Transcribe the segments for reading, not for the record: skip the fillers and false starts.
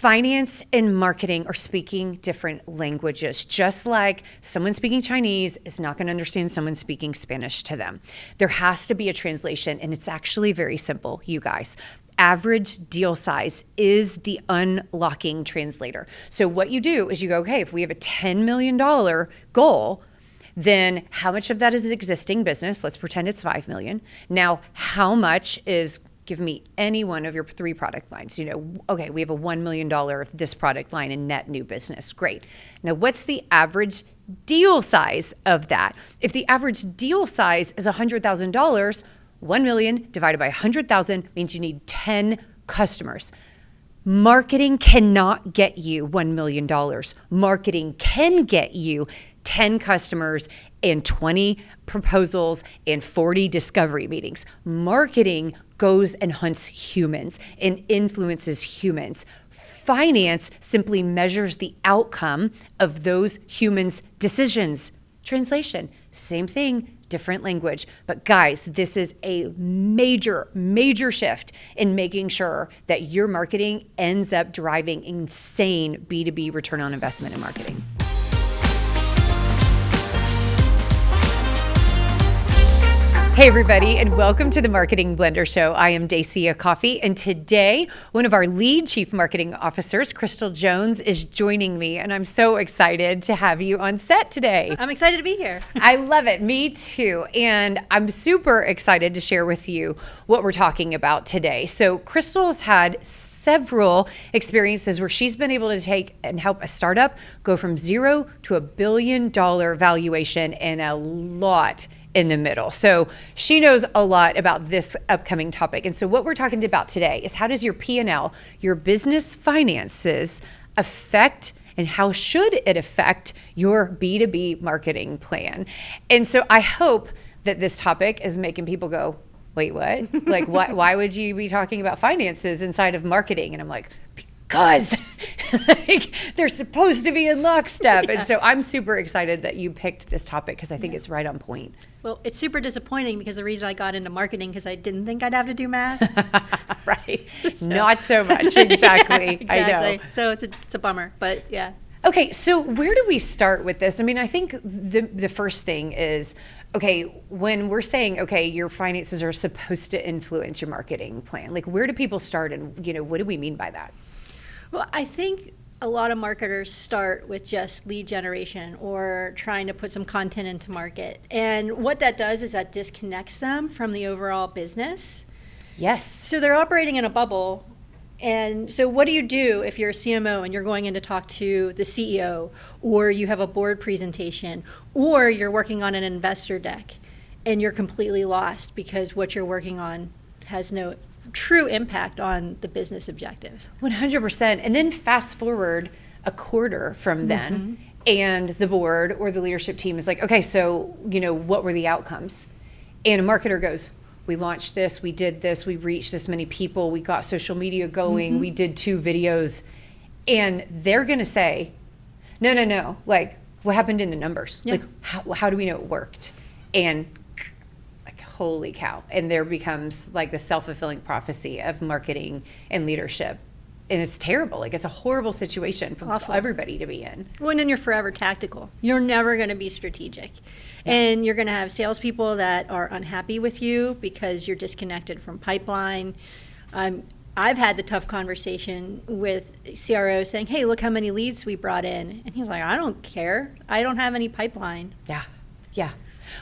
Finance and marketing are speaking different languages, just like someone speaking Chinese is not going to understand someone speaking Spanish to them. There has to be a translation, and it's actually very simple, you guys. Average deal size is the unlocking translator. So what you do is you go, okay, if we have a $10 million goal, then how much of that is existing business? Let's pretend it's 5 million. Now, how much is, give me any one of your 3 product lines. Okay, we have a $1 million of this product line in net new business. Great. Now, what's the average deal size of that? If the average deal size is $100,000, 1 million divided by 100,000 means you need 10 customers. Marketing cannot get you $1 million. Marketing can get you 10 customers and 20 proposals and 40 discovery meetings. Marketing goes and hunts humans and influences humans. Finance simply measures the outcome of those humans' decisions. Translation, same thing, different language. But guys, this is a major, major shift in making sure that your marketing ends up driving insane B2B return on investment in marketing. Hey everybody, and welcome to the Marketing Blender Show. I am Dacia Coffey, and today one of our lead chief marketing officers, Crystal Jones, is joining me, and I'm so excited to have you on set today. I'm excited to be here. I love it. Me too. And I'm super excited to share with you what we're talking about today. So Crystal's had several experiences where she's been able to take and help a startup go from 0 to $1 billion valuation and a lot in the middle. So she knows a lot about this upcoming topic. And so what we're talking about today is how does your P&L, your business finances affect, and how should it affect your B2B marketing plan? And so I hope that this topic is making people go, wait, what? Like, why would you be talking about finances inside of marketing? And I'm like, because like, they're supposed to be in lockstep. Yeah. And so I'm super excited that you picked this topic because I think it's right on point. Well, it's super disappointing because the reason I got into marketing because I didn't think I'd have to do math. Right. So. Not so much. Exactly. Exactly. I know. So it's a bummer, but yeah. Okay. So where do we start with this? I mean, I think the first thing is, okay, when we're saying, okay, your finances are supposed to influence your marketing plan, like where do people start and, what do we mean by that? Well, I think a lot of marketers start with just lead generation or trying to put some content into market. And what that does is that disconnects them from the overall business. Yes. So they're operating in a bubble. And so what do you do if you're a CMO and you're going in to talk to the CEO, or you have a board presentation, or you're working on an investor deck and you're completely lost because what you're working on has no true impact on the business objectives. 100%. And then fast forward a quarter from then, and the board or the leadership team is like, okay, so, what were the outcomes? And a marketer goes, we launched this, we did this, we reached this many people, we got social media going, we did 2 videos. And they're going to say, no, like, what happened in the numbers? Yeah. Like, how do we know it worked? And holy cow. And there becomes like the self-fulfilling prophecy of marketing and leadership. And it's terrible. Like, it's a horrible situation for everybody to be in. Well, and then you're forever tactical. You're never going to be strategic. Yeah. And you're going to have salespeople that are unhappy with you because you're disconnected from pipeline. I've had the tough conversation with CRO saying, hey, look how many leads we brought in. And he's like, I don't care. I don't have any pipeline. Yeah.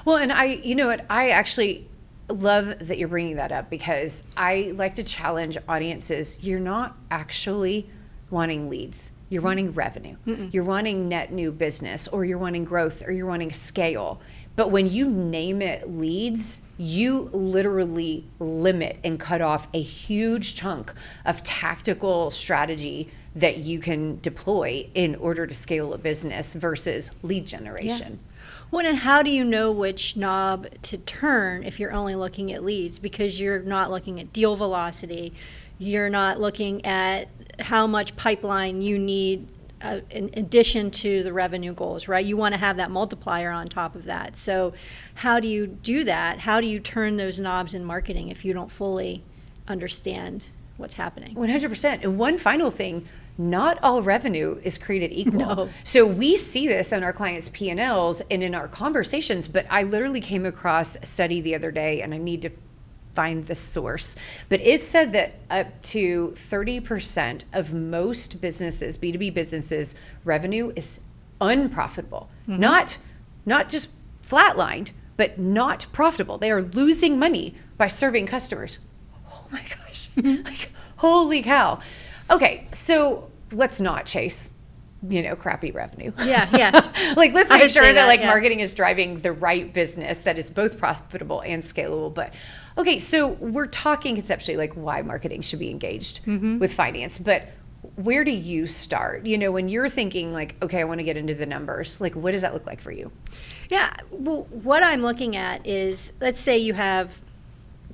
Well, and I actually love that you're bringing that up because I like to challenge audiences. You're not actually wanting leads. You're wanting revenue. You're wanting net new business, or you're wanting growth, or you're wanting scale. But when you name it leads, you literally limit and cut off a huge chunk of tactical strategy that you can deploy in order to scale a business versus lead generation. Yeah. Well, and how do you know which knob to turn if you're only looking at leads? Because you're not looking at deal velocity. You're not looking at how much pipeline you need in addition to the revenue goals, right? You want to have that multiplier on top of that. So how do you do that? How do you turn those knobs in marketing if you don't fully understand what's happening? 100%. And one final thing, not all revenue is created equal. No. So we see this in our clients' P&Ls and in our conversations, but I literally came across a study the other day, and I need to find the source, but it said that up to 30% of most businesses, B2B businesses, revenue is unprofitable. Not just flatlined, but not profitable. They are losing money by serving customers. Oh my gosh. Like, holy cow. Okay, so let's not chase, crappy revenue. Yeah. Like, let's make sure that yeah. marketing is driving the right business that is both profitable and scalable. But okay, so we're talking conceptually like why marketing should be engaged with finance, but where do you start? When you're thinking like, okay, I want to get into the numbers, like what does that look like for you? Yeah, well, what I'm looking at is, let's say you have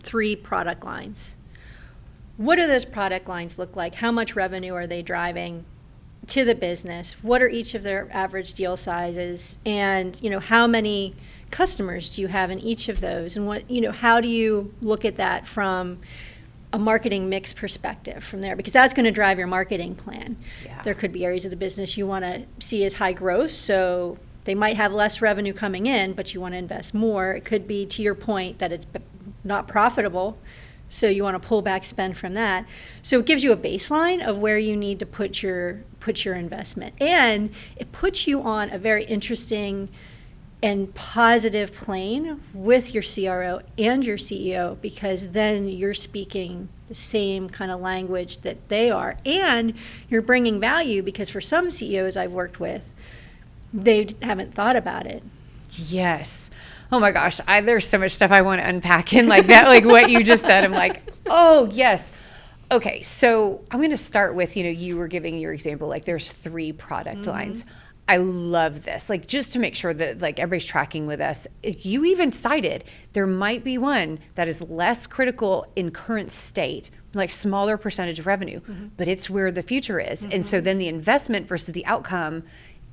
3 product lines. What do those product lines look like? How much revenue are they driving to the business? What are each of their average deal sizes? And, how many customers do you have in each of those? And how do you look at that from a marketing mix perspective from there? Because that's going to drive your marketing plan. Yeah. There could be areas of the business you want to see as high growth, so they might have less revenue coming in, but you want to invest more. It could be, to your point, that it's not profitable, so you want to pull back spend from that. So it gives you a baseline of where you need to put your investment. And it puts you on a very interesting and positive plane with your CRO and your CEO, because then you're speaking the same kind of language that they are. And you're bringing value, because for some CEOs I've worked with, they haven't thought about it. Yes. Oh my gosh, there's so much stuff I want to unpack in like that, like what you just said. I'm like, oh yes. Okay, so I'm going to start with, you were giving your example, like there's 3 product lines. I love this, like just to make sure that like everybody's tracking with us. You even cited there might be one that is less critical in current state, like smaller percentage of revenue, but it's where the future is. And so then the investment versus the outcome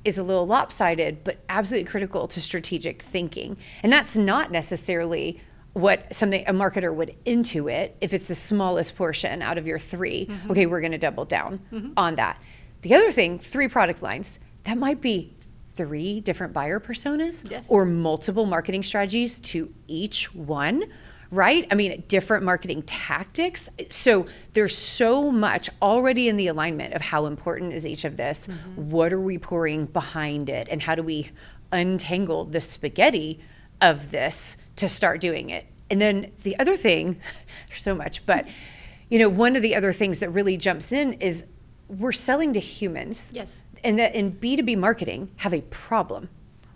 is a little lopsided, but absolutely critical to strategic thinking. And that's not necessarily what a marketer would intuit if it's the smallest portion out of your 3. Okay, we're going to double down on that. The other thing, 3 product lines, that might be 3 different buyer personas or multiple marketing strategies to each one, right? I mean, different marketing tactics. So there's so much already in the alignment of how important is each of this. What are we pouring behind it? And how do we untangle the spaghetti of this to start doing it? And then the other thing, there's so much, but one of the other things that really jumps in is we're selling to humans. Yes. And that in B2B marketing have a problem,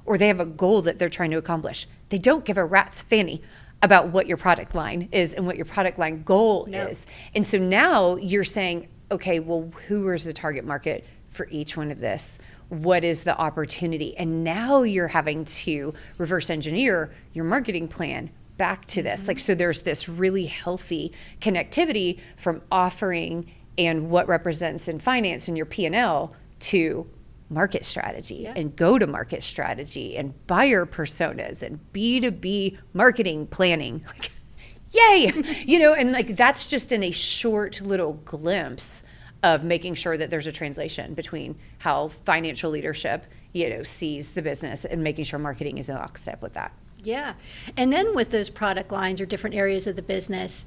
or they have a goal that they're trying to accomplish. They don't give a rat's fanny about what your product line is and what your product line goal is. And so now you're saying, okay, well, who is the target market for each one of this? What is the opportunity? And now you're having to reverse engineer your marketing plan back to this. Like, so there's this really healthy connectivity from offering and what represents in finance and your P&L to market strategy and go-to-market strategy and buyer personas and B2B marketing planning. Like, yay! And like that's just in a short little glimpse of making sure that there's a translation between how financial leadership, sees the business and making sure marketing is in lockstep with that. Yeah. And then with those product lines or different areas of the business,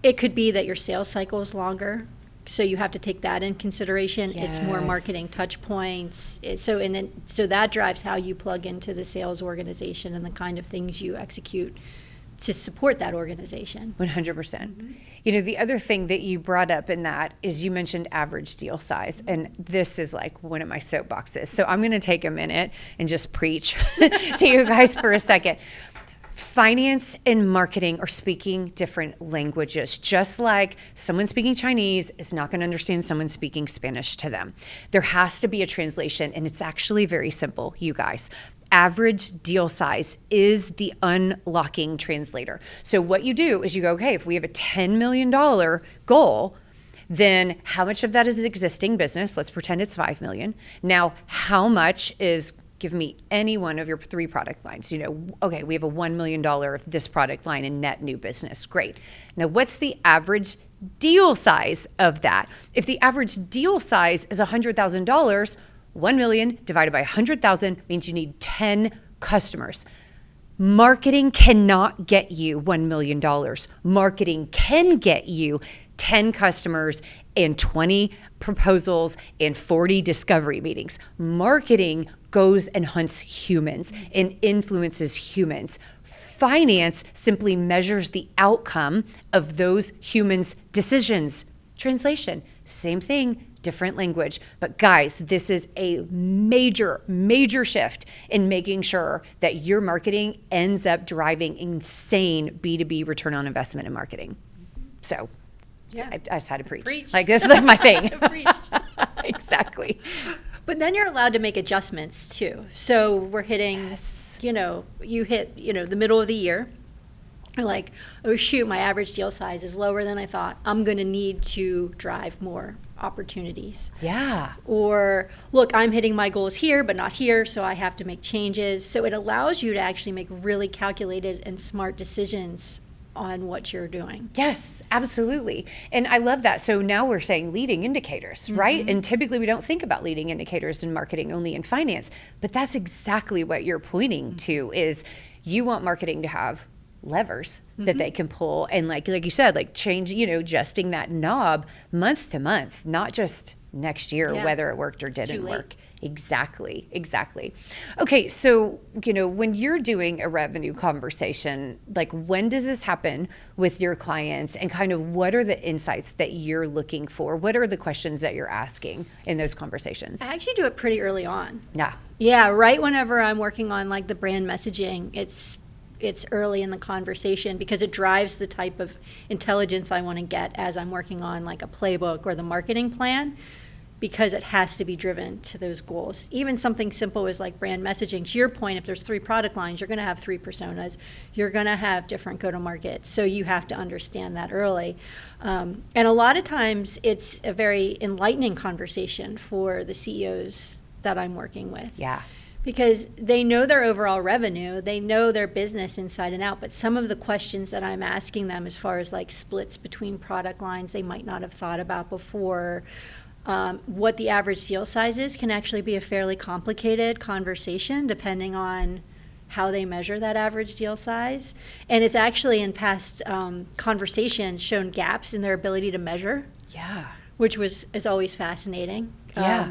it could be that your sales cycle is longer. So you have to take that in consideration. It's more marketing touch points. So that drives how you plug into the sales organization and the kind of things you execute to support that organization. 100%. The other thing that you brought up in that is you mentioned average deal size. And this is like one of my soapboxes. So I'm going to take a minute and just preach to you guys for a second. Finance and marketing are speaking different languages. Just like someone speaking Chinese is not going to understand someone speaking Spanish to them. There has to be a translation, and it's actually very simple, you guys. Average deal size is the unlocking translator. So what you do is you go, okay, if we have a $10 million goal, then how much of that is existing business? Let's pretend it's 5 million. Now, how much is, give me any one of your 3 product lines. Okay, we have a $1 million of this product line in net new business. Great. Now, what's the average deal size of that. If the average deal size is $100,000, 1 million divided by 100,000 means you need 10 customers. Marketing cannot get you $1 million. Marketing can get you 10 customers and 20 proposals and 40 discovery meetings. Marketing goes and hunts humans and influences humans. Finance simply measures the outcome of those humans' decisions. Translation, same thing, different language. But guys, this is a major, major shift in making sure that your marketing ends up driving insane B2B return on investment in marketing. So Yeah. I just had to preach. Preach. Like, this is like my thing. Preach. Exactly. But then you're allowed to make adjustments too. So we're hitting, you hit, the middle of the year. You're like, oh shoot, my average deal size is lower than I thought. I'm going to need to drive more opportunities. Yeah. Or look, I'm hitting my goals here, but not here, so I have to make changes. So it allows you to actually make really calculated and smart decisions on what you're doing. Yes, absolutely. And I love that. So now we're saying leading indicators, right? And typically we don't think about leading indicators in marketing, only in finance. But that's exactly what you're pointing to, is you want marketing to have levers that they can pull, and like you said, like change, adjusting that knob month to month, not just next year, whether it worked or didn't work. Exactly. Okay, so when you're doing a revenue conversation, like when does this happen with your clients, and kind of what are the insights that you're looking for? What are the questions that you're asking in those conversations? I actually do it pretty early on. Yeah, right whenever I'm working on like the brand messaging, it's early in the conversation, because it drives the type of intelligence I want to get as I'm working on like a playbook or the marketing plan, because it has to be driven to those goals. Even something simple as like brand messaging. To your point, if there's 3 product lines, you're going to have 3 personas. You're going to have different go-to-markets. So you have to understand that early. And a lot of times it's a very enlightening conversation for the CEOs that I'm working with. Yeah. Because they know their overall revenue, they know their business inside and out, but some of the questions that I'm asking them as far as like splits between product lines they might not have thought about before, what the average deal size is, can actually be a fairly complicated conversation depending on how they measure that average deal size. And it's actually in past conversations shown gaps in their ability to measure. Yeah. Which is always fascinating. Yeah.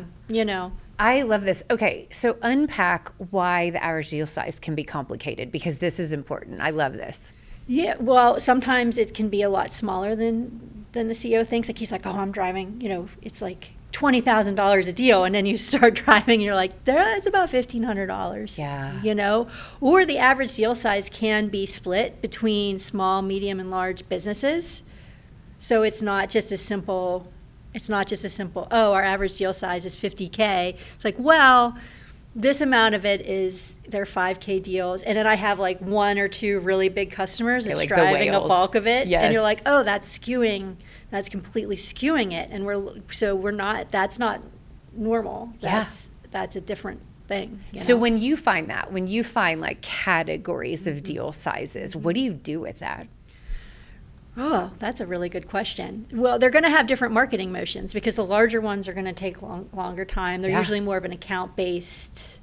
I love this. Okay, so unpack why the average deal size can be complicated, because this is important. I love this. Yeah, well, sometimes it can be a lot smaller than the CEO thinks. Like he's like, oh, I'm driving, it's like $20,000 a deal, and then you start driving and you're like, it's about $1,500. Yeah. Or the average deal size can be split between small, medium, and large businesses. So it's not just a simple, oh, our average deal size is $50K. It's like, well, this amount of it is their $5K deals, and then I have like 1 or 2 really big customers that's like driving a bulk of it. Yes. And you're like, oh, that's completely skewing it, and that's not normal. That's a different thing. So when you find like categories of deal sizes, what do you do with that? Oh, that's a really good question. Well, they're going to have different marketing motions, because the larger ones are going to take longer time. They're usually more of an account-based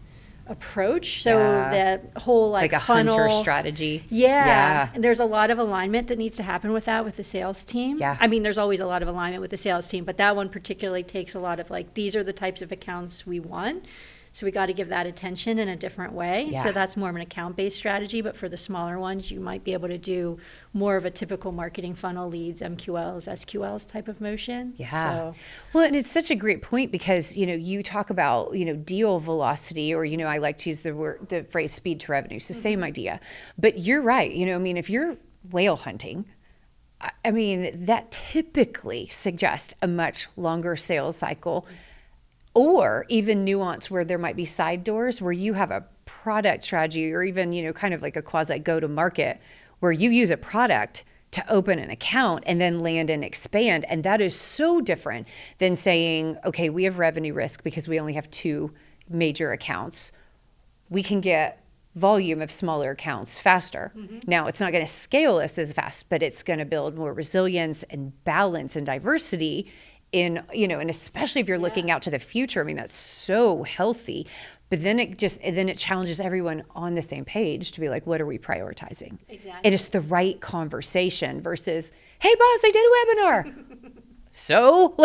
approach. So the whole like a funnel, hunter strategy. Yeah. And there's a lot of alignment that needs to happen with that with the sales team. Yeah. I mean, there's always a lot of alignment with the sales team, but that one particularly takes a lot of like, these are the types of accounts we want. So we got to give that attention in a different way. Yeah. So that's more of an account-based strategy. But for the smaller ones, you might be able to do more of a typical marketing funnel, leads, MQLs, SQLs type of motion. Yeah. Well, and it's such a great point, because, you talk about, deal velocity, or, I like to use the phrase speed to revenue. So same idea. But you're right. If you're whale hunting, that typically suggests a much longer sales cycle. Or even nuance where there might be side doors where you have a product strategy, or even, kind of like a quasi go-to-market where you use a product to open an account and then land and expand. And that is so different than saying, okay, we have revenue risk because we only have 2 major accounts. We can get volume of smaller accounts faster. Now, it's not going to scale us as fast, but it's going to build more resilience and balance and diversity in, and especially if you're looking out to the future. I mean, that's so healthy. But then it challenges everyone on the same page to be like, what are we prioritizing? Exactly. And it's the right conversation versus, hey boss, I did a webinar. So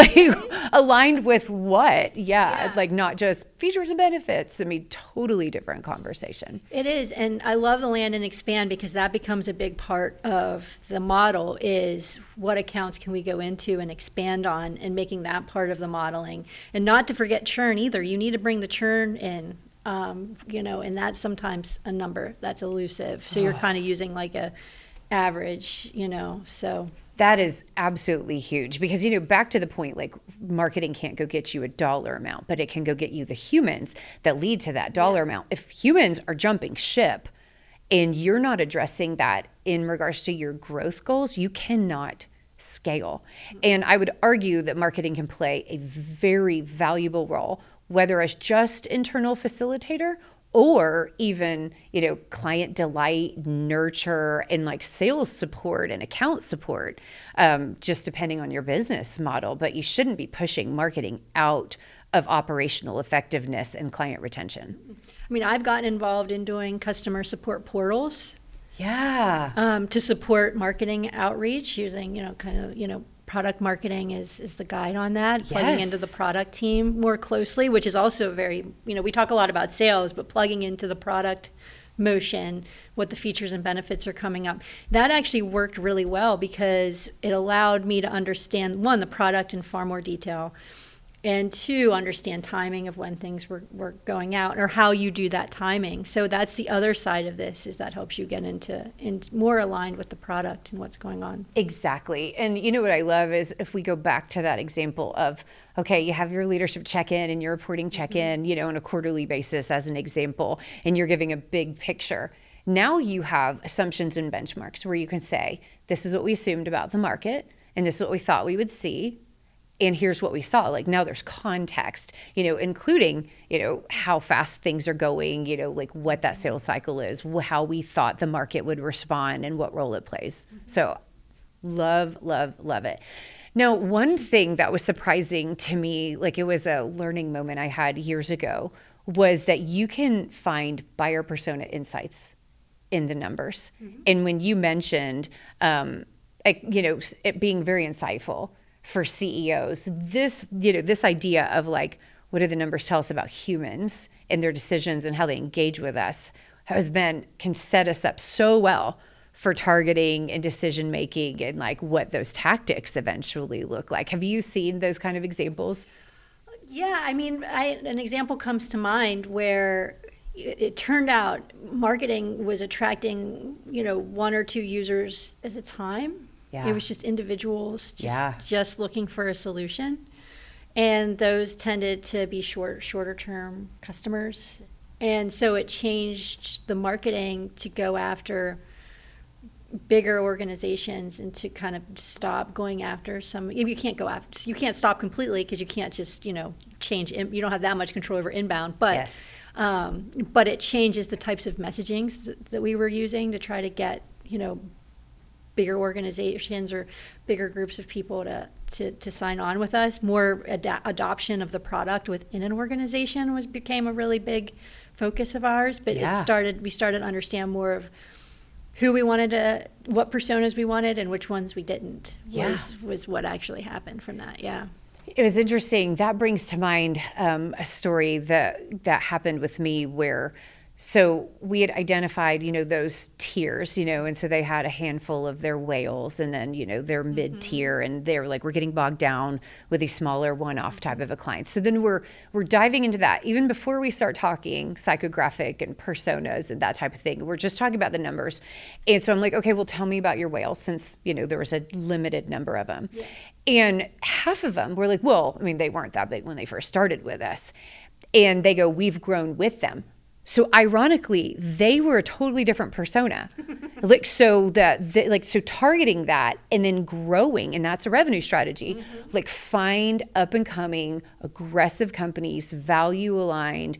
aligned with what? Yeah. Like not just features and benefits. I mean, totally different conversation. It is. And I love the land and expand because that becomes a big part of the model is what accounts can we go into and expand on and making that part of the modeling. And not to forget churn either. You need to bring the churn in, and that's sometimes a number that's elusive. So you're kind of using like a average, so. That is absolutely huge because, back to the point, like marketing can't go get you a dollar amount, but it can go get you the humans that lead to that dollar amount. If humans are jumping ship and you're not addressing that in regards to your growth goals, you cannot scale. And I would argue that marketing can play a very valuable role, whether as just internal facilitator or even, client delight, nurture, and like sales support and account support, just depending on your business model. But you shouldn't be pushing marketing out of operational effectiveness and client retention. I mean, I've gotten involved in doing customer support portals. Yeah. To support marketing outreach using, product marketing is the guide on that, plugging into the product team more closely, which is also very, we talk a lot about sales, but plugging into the product motion, what the features and benefits are coming up. That actually worked really well because it allowed me to understand, one, the product in far more detail, and two, understand timing of when things were going out or how you do that timing. So that's the other side of this, is that helps you get into more aligned with the product and what's going on. Exactly. And what I love is if we go back to that example of, okay, you have your leadership check-in and your reporting check-in, on a quarterly basis as an example, and you're giving a big picture. Now you have assumptions and benchmarks where you can say, this is what we assumed about the market, and this is what we thought we would see. And here's what we saw. Like now there's context, including, how fast things are going, like what that sales cycle is, how we thought the market would respond and what role it plays. So love, love, love it. Now, one thing that was surprising to me, like it was a learning moment I had years ago, was that you can find buyer persona insights in the numbers. And when you mentioned, it being very insightful for CEOs, this idea of like, what do the numbers tell us about humans and their decisions and how they engage with us can set us up so well for targeting and decision making and like what those tactics eventually look like. Have you seen those kind of examples? Yeah, I mean, an example comes to mind where it turned out marketing was attracting, one or two users at a time. Yeah. It was just individuals just looking for a solution. And those tended to be shorter term customers. And so it changed the marketing to go after bigger organizations and to kind of stop going after you can't stop completely because you can't just, change, you don't have that much control over inbound, but, but it changes the types of messagings that we were using to try to get, bigger organizations or bigger groups of people to sign on with us. More adoption of the product within an organization became a really big focus of ours. But we started to understand more of who we wanted what personas we wanted and which ones we didn't. Was what actually happened from that. Yeah. It was interesting. That brings to mind a story that happened with me where. So we had identified, those tiers, and so they had a handful of their whales and then, their mid-tier, and they were like, we're getting bogged down with these smaller one-off type of a client. So then we're diving into that even before we start talking psychographic and personas and that type of thing. We're just talking about the numbers. And so I'm like, okay, well, tell me about your whales since, there was a limited number of them. Yeah. And half of them were like, well, I mean, they weren't that big when they first started with us. And they go, we've grown with them. So ironically, they were a totally different persona. So targeting that and then growing, and that's a revenue strategy. Like find up and coming, aggressive companies, value aligned,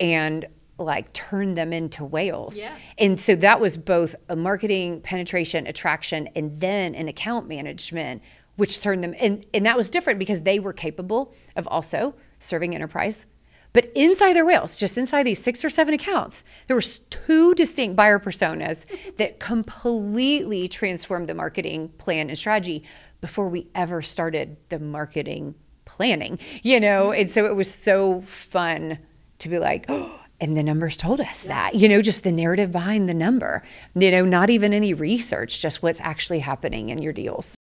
and like turn them into whales. Yeah. And so that was both a marketing, penetration, attraction, and then an account management, which turned them, and that was different because they were capable of also serving enterprise. But inside their whales, just inside these 6 or 7 accounts, there were 2 distinct buyer personas that completely transformed the marketing plan and strategy before we ever started the marketing planning, you know? And so it was so fun to be like, oh, and the numbers told us that, you know, just the narrative behind the number, you know, not even any research, just what's actually happening in your deals.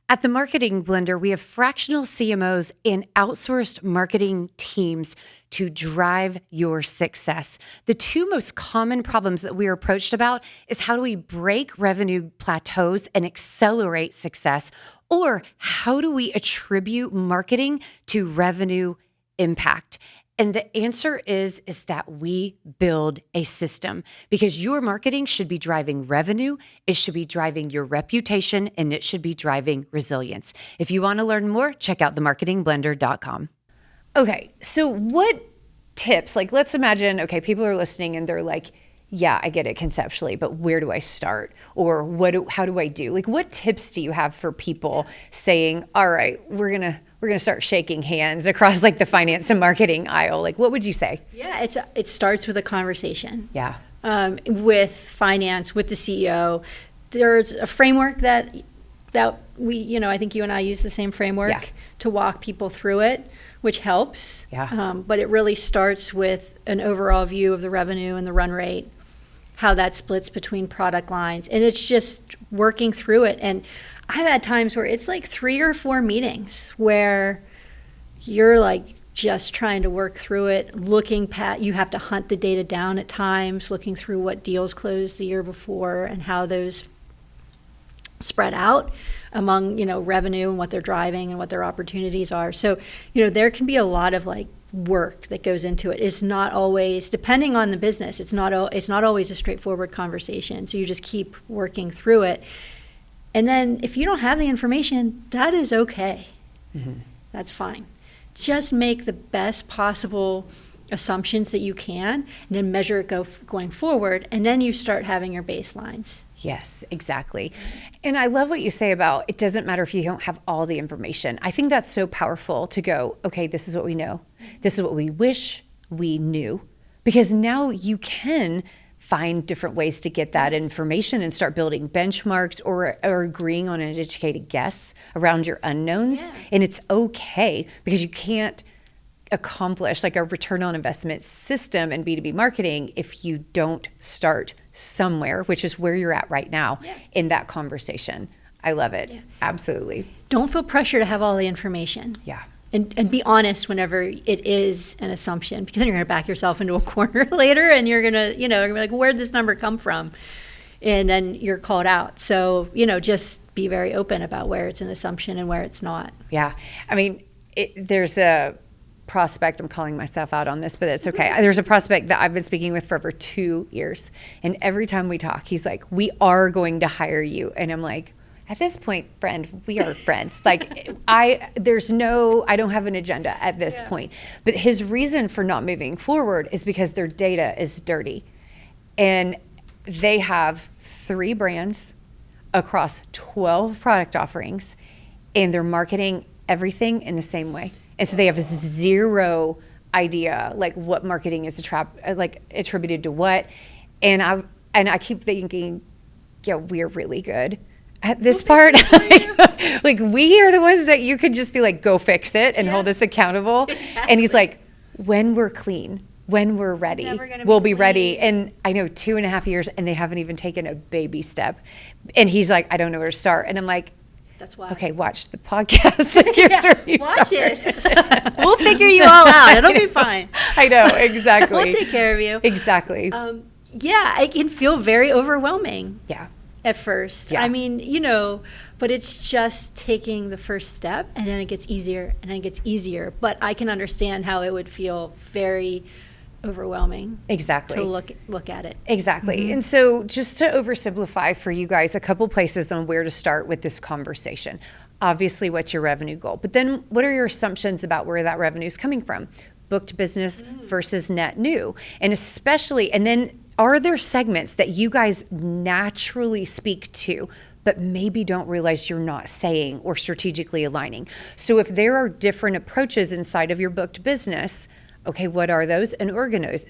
At the Marketing Blender, we have fractional CMOs and outsourced marketing teams to drive your success. The 2 most common problems that we are approached about is how do we break revenue plateaus and accelerate success, or how do we attribute marketing to revenue impact? And the answer is that we build a system, because your marketing should be driving revenue, it should be driving your reputation, and it should be driving resilience. If you want to learn more, check out themarketingblender.com. Okay, so what tips, like let's imagine, okay, people are listening and they're like, yeah, I get it conceptually, but where do I start? Or how do I do? Like, what tips do you have for people saying, all right, we're gonna start shaking hands across like the finance and marketing aisle? Like, what would you say? Yeah, it starts with a conversation. Yeah. With finance, with the CEO. There's a framework that we, you know, I think you and I use the same framework to walk people through it, which helps. Yeah. But it really starts with an overall view of the revenue and the run rate, how that splits between product lines. And it's just working through it. And I've had times where it's like 3 or 4 meetings where you're like just trying to work through it, you have to hunt the data down at times, looking through what deals closed the year before and how those spread out among, you know, revenue and what they're driving and what their opportunities are. So, you know, there can be a lot of like work that goes into it. It's not always, depending on the business, it's not always a straightforward conversation. So you just keep working through it. And then if you don't have the information, that is okay. Mm-hmm. That's fine. Just make the best possible assumptions that you can, and then measure it going forward, and then you start having your baselines. Yes, exactly. And I love what you say about it doesn't matter if you don't have all the information. I think that's so powerful to go, okay, this is what we know. This is what we wish we knew. Because now you can find different ways to get that information and start building benchmarks or agreeing on an educated guess around your unknowns. Yeah. And it's okay, because you can't accomplish like a return on investment system in B2B marketing if you don't start somewhere, which is where you're at right now in that conversation. I love it. Yeah. Absolutely. Don't feel pressure to have all the information. Yeah. And be honest whenever it is an assumption, because then you're going to back yourself into a corner later and you're going to, you know, you're gonna be like, where'd this number come from? And then you're called out. So, you know, just be very open about where it's an assumption and where it's not. Yeah. I mean, there's a prospect, I'm calling myself out on this, but it's okay. There's a prospect that I've been speaking with for over 2 years. And every time we talk, he's like, we are going to hire you. And I'm like, at this point, friend, we are friends. Like I don't have an agenda at this point. But his reason for not moving forward is because their data is dirty. And they have 3 brands across 12 product offerings, and they're marketing everything in the same way. And so they have 0 idea like what marketing is attributed to what. And I keep thinking, yeah, we're really good at this part. Like we are the ones that you could just be like, go fix it and hold us accountable. Exactly. And he's like, when we're clean, when we're ready, we'll be ready. And I know 2.5 years and they haven't even taken a baby step. And he's like, I don't know where to start. And I'm like, that's why. Okay, watch the podcast. Watch it. We'll figure you all out. It'll be fine. I know, exactly. We'll take care of you. Exactly. It can feel very overwhelming. Yeah. At first. Yeah. I mean, you know, but it's just taking the first step, and then it gets easier, and then it gets easier. But I can understand how it would feel very overwhelming. Exactly. To look at it. Exactly. Mm-hmm. And so just to oversimplify for you guys, a couple places on where to start with this conversation. Obviously, what's your revenue goal? But then what are your assumptions about where that revenue is coming from? booked business versus net new. And especially, and then are there segments that you guys naturally speak to, but maybe don't realize you're not saying or strategically aligning? So if there are different approaches inside of your booked business, okay, what are those? And organize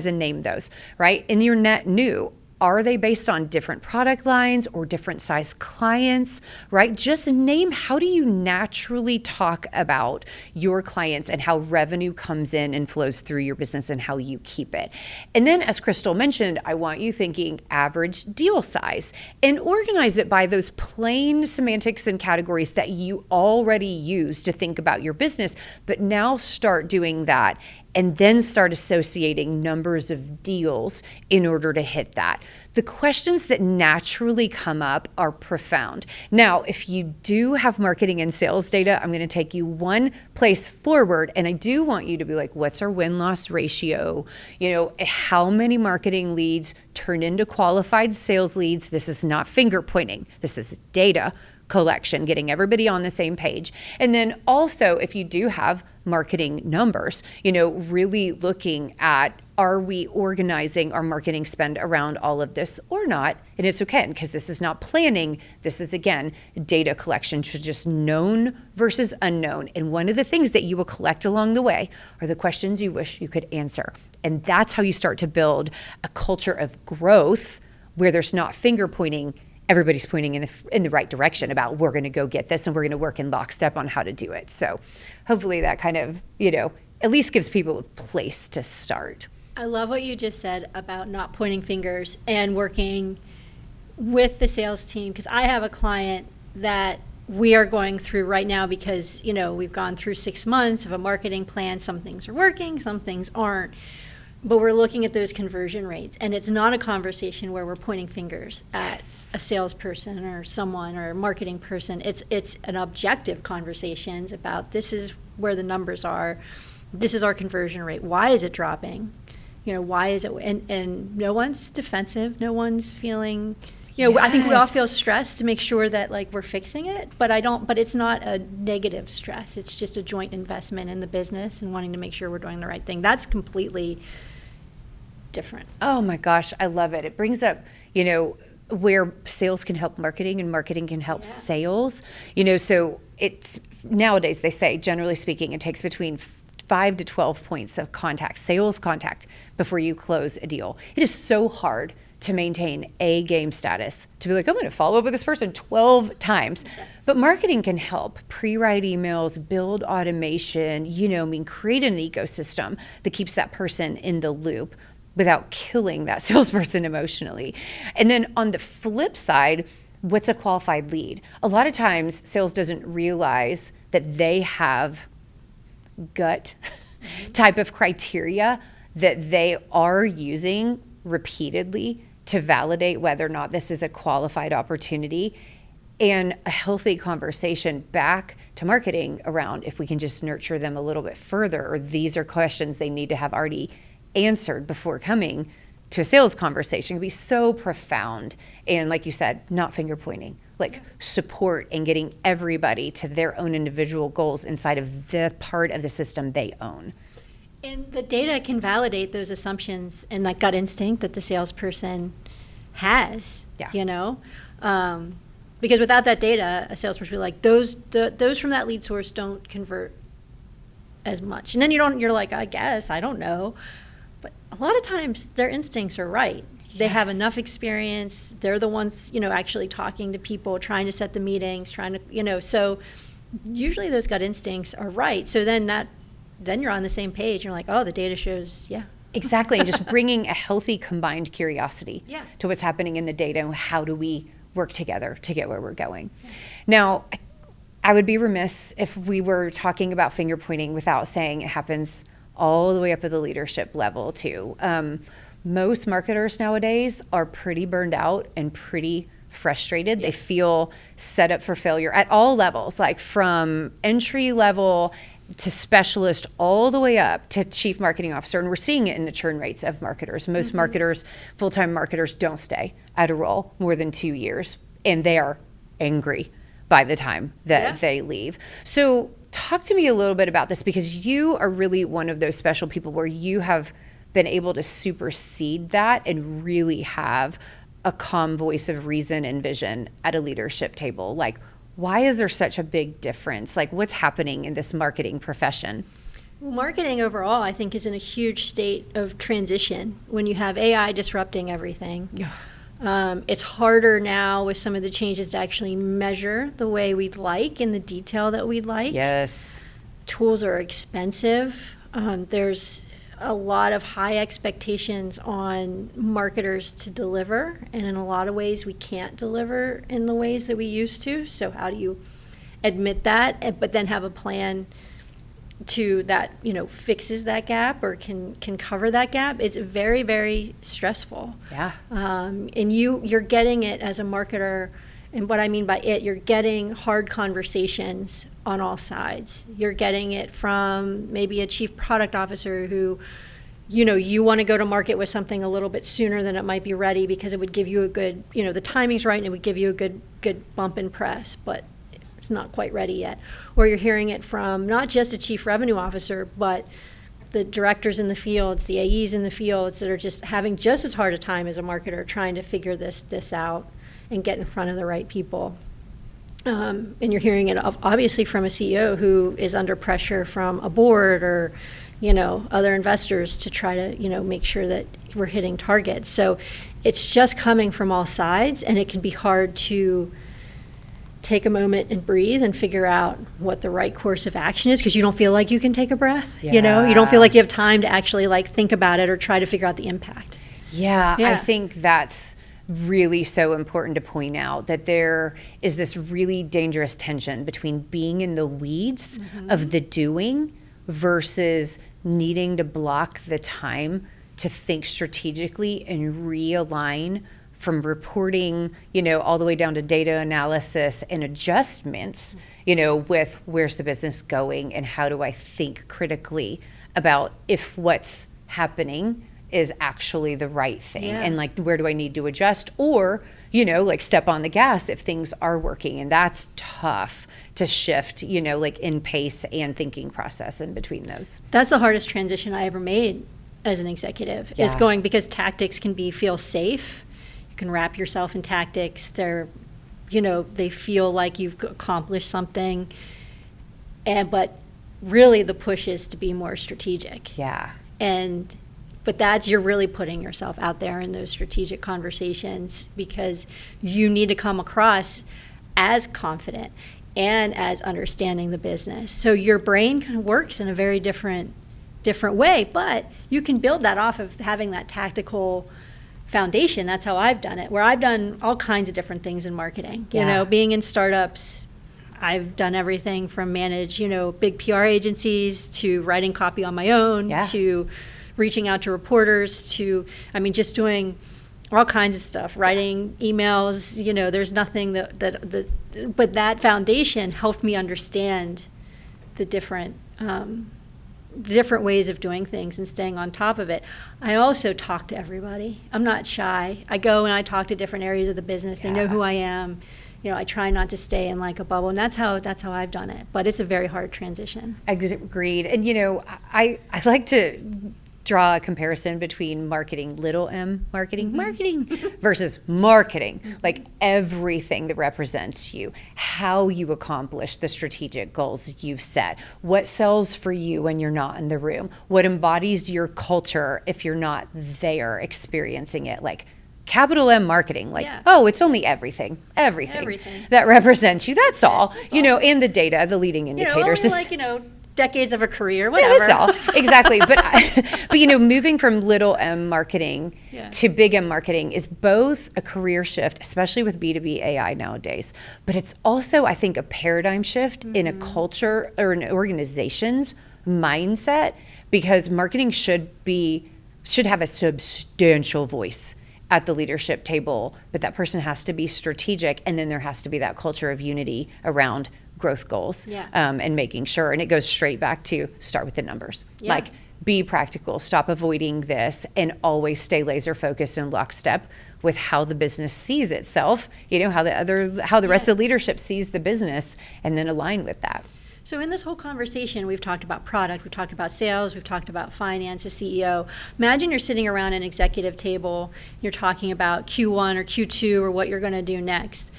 and name those, right? In your net new, are they based on different product lines or different size clients, right? Just name, how do you naturally talk about your clients and how revenue comes in and flows through your business and how you keep it. And then, as Crystal mentioned, I want you thinking average deal size and organize it by those plain semantics and categories that you already use to think about your business, but now start doing that and then start associating numbers of deals in order to hit that. The questions that naturally come up are profound. Now, if you do have marketing and sales data, I'm gonna take you one place forward, and I do want you to be like, what's our win-loss ratio? You know, how many marketing leads turn into qualified sales leads? This is not finger pointing, this is data collection, getting everybody on the same page. And then also, if you do have marketing numbers, you know, really looking at, are we organizing our marketing spend around all of this or not? And it's okay, because this is not planning. This is, again, data collection to just known versus unknown. And one of the things that you will collect along the way are the questions you wish you could answer. And that's how you start to build a culture of growth where there's not finger pointing. Everybody's pointing in the right direction about, we're going to go get this and we're going to work in lockstep on how to do it. So hopefully that kind of, you know, at least gives people a place to start. I love what you just said about not pointing fingers and working with the sales team, because I have a client that we are going through right now because, you know, we've gone through 6 months of a marketing plan. Some things are working, some things aren't. But we're looking at those conversion rates, and it's not a conversation where we're pointing fingers at a salesperson or someone or a marketing person. It's an objective conversations about, this is where the numbers are, this is our conversion rate, why is it dropping? You know, why is it, and no one's defensive, no one's feeling, you know, I think we all feel stressed to make sure that, like, we're fixing it, but it's not a negative stress. It's just a joint investment in the business and wanting to make sure we're doing the right thing. That's completely different. Oh my gosh, I love it. It brings up, you know, where sales can help marketing and marketing can help sales. You know, so it's, nowadays they say, generally speaking, it takes between 5 to 12 points of contact, sales contact, before you close a deal. It is so hard to maintain a game status, to be like, I'm going to follow up with this person 12 times. But marketing can help pre-write emails, build automation, you know, I mean, create an ecosystem that keeps that person in the loop without killing that salesperson emotionally. And then on the flip side, what's a qualified lead? A lot of times sales doesn't realize that they have gut type of criteria that they are using repeatedly to validate whether or not this is a qualified opportunity. And a healthy conversation back to marketing around, if we can just nurture them a little bit further, or these are questions they need to have already answered before coming to a sales conversation, can be so profound. And like you said, not finger pointing, like support and getting everybody to their own individual goals inside of the part of the system they own. And the data can validate those assumptions and that gut instinct that the salesperson has, you know? Because without that data, a salesperson will be like, those from that lead source don't convert as much. And then you're like, I guess, I don't know. But a lot of times their instincts are right. They have enough experience. They're the ones, you know, actually talking to people, trying to set the meetings, trying to, you know, so usually those gut instincts are right. So then you're on the same page. You're like, oh, the data shows, Exactly, and just bringing a healthy combined curiosity to what's happening in the data and how do we work together to get where we're going. Now, I would be remiss if we were talking about finger pointing without saying it happens all the way up at the leadership level too. Most marketers nowadays are pretty burned out and pretty frustrated. They feel set up for failure at all levels, like from entry level to specialist all the way up to chief marketing officer. And we're seeing it in the churn rates of marketers. Most marketers, full-time marketers, don't stay at a role more than 2 years, and they are angry by the time that they leave. So talk to me a little bit about this, because you are really one of those special people where you have been able to supersede that and really have a calm voice of reason and vision at a leadership table. Like, why is there such a big difference? Like, what's happening in this marketing profession? Well, marketing overall, I think, is in a huge state of transition when you have AI disrupting everything. Yeah. It's harder now with some of the changes to actually measure the way we'd like in the detail that we'd like. Yes. Tools are expensive. There's a lot of high expectations on marketers to deliver, and in a lot of ways we can't deliver in the ways that we used to. So how do you admit that, but then have a plan to that, fixes that gap or can cover that gap? It's very, very stressful. Yeah. And you're getting it as a marketer, and what I mean by it, you're getting hard conversations on all sides. You're getting it from maybe a chief product officer who, you want to go to market with something a little bit sooner than it might be ready because it would give you a good, the timing's right and it would give you a good bump in press, but it's not quite ready yet. Or you're hearing it from not just a chief revenue officer, but the directors in the fields, the AEs in the fields that are just having just as hard a time as a marketer trying to figure this out and get in front of the right people. And you're hearing it obviously from a CEO who is under pressure from a board or, other investors to try to, make sure that we're hitting targets. So it's just coming from all sides, and it can be hard to take a moment and breathe and figure out what the right course of action is, because you don't feel like you can take a breath. Yeah. You don't feel like you have time to actually think about it or try to figure out the impact. Yeah. I think that's really so important to point out, that there is this really dangerous tension between being in the weeds of the doing versus needing to block the time to think strategically and realign from reporting, all the way down to data analysis and adjustments, with where's the business going and how do I think critically about if what's happening is actually the right thing, and where do I need to adjust, or step on the gas if things are working. And that's tough to shift, in pace and thinking process in between those. That's the hardest transition I ever made as an executive, is going, because tactics can feel safe. You can wrap yourself in tactics. They're, they feel like you've accomplished something, but really the push is to be more strategic. Yeah. But you're really putting yourself out there in those strategic conversations, because you need to come across as confident and as understanding the business. So your brain kind of works in a very different way, but you can build that off of having that tactical foundation. That's how I've done it, where I've done all kinds of different things in marketing. Being in startups, I've done everything from manage, big PR agencies, to writing copy on my own, to reaching out to reporters, to, just doing all kinds of stuff, writing emails. There's nothing but that foundation helped me understand the different ways of doing things and staying on top of it. I also talk to everybody. I'm not shy. I go and I talk to different areas of the business. They know who I am. I try not to stay in a bubble, and that's how I've done it. But it's a very hard transition. Agreed. And I like to draw a comparison between marketing, little m marketing versus marketing, like everything that represents you, how you accomplish the strategic goals you've set, what sells for you when you're not in the room, what embodies your culture if you're not there experiencing it, capital M marketing, it's only everything that represents you. That's all, and the data, the leading indicators. Decades of a career, whatever. Yeah, that's all. Exactly. But moving from little m marketing to big M marketing is both a career shift, especially with B2B AI nowadays. But it's also, I think, a paradigm shift in a culture or an organization's mindset, because marketing should have a substantial voice at the leadership table, but that person has to be strategic, and then there has to be that culture of unity around growth goals, and making sure, and it goes straight back to start with the numbers. Be practical, stop avoiding this, and always stay laser focused and lockstep with how the business sees itself, how the rest of the leadership sees the business, and then align with that. So in this whole conversation, we've talked about product, we've talked about sales, we've talked about finance, the CEO. Imagine you're sitting around an executive table, you're talking about Q1 or Q2 or what you're going to do next.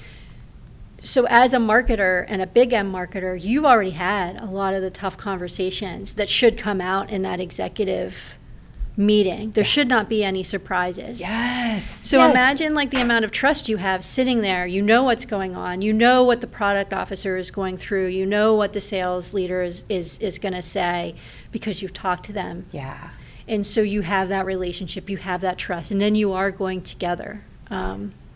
So as a marketer and a big M marketer, you've already had a lot of the tough conversations that should come out in that executive meeting. There should not be any surprises. Yes. So imagine like the amount of trust you have sitting there. You know what's going on. You know what the product officer is going through. You know what the sales leader is going to say because you've talked to them. Yeah. And so you have that relationship. You have that trust. And then you are going together.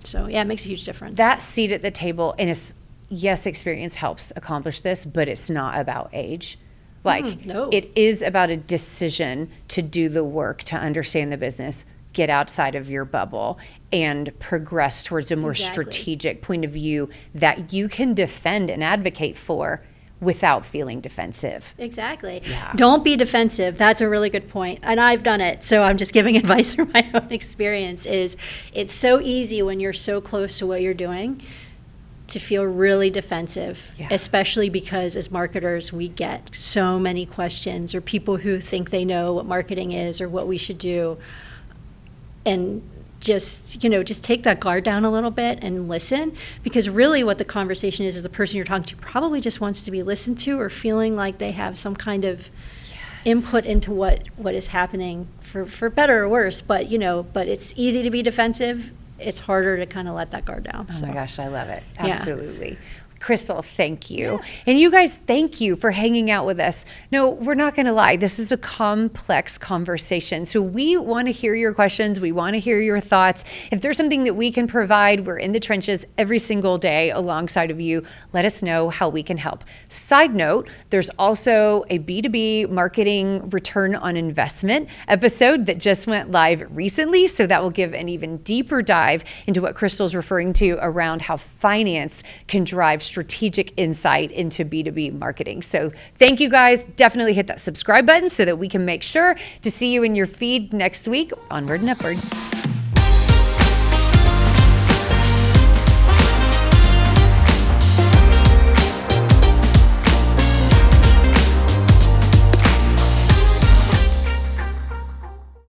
So yeah, it makes a huge difference. That seat at the table, and yes, experience helps accomplish this, but it's not about age. Like, no. It is about a decision to do the work, to understand the business, get outside of your bubble, and progress towards a more strategic point of view that you can defend and advocate for without feeling defensive. Exactly. Yeah. Don't be defensive. That's a really good point. And I've done it, so I'm just giving advice from my own experience. It's so easy when you're so close to what you're doing to feel really defensive, especially because as marketers, we get so many questions or people who think they know what marketing is or what we should do. And just take that guard down a little bit and listen, because really what the conversation is the person you're talking to probably just wants to be listened to or feeling like they have some kind of input into what is happening for better or worse. But it's easy to be defensive. It's harder to kind of let that guard down. Oh my gosh, I love it. Yeah. Absolutely. Crystal, thank you. And you guys, thank you for hanging out with us. No, we're not going to lie. This is a complex conversation. So we want to hear your questions. We want to hear your thoughts. If there's something that we can provide, we're in the trenches every single day alongside of you. Let us know how we can help. Side note, there's also a B2B marketing return on investment episode that just went live recently. So that will give an even deeper dive into what Crystal's referring to around how finance can drive strategic insight into B2B marketing. So thank you guys. Definitely hit that subscribe button so that we can make sure to see you in your feed next week. Onward and upward.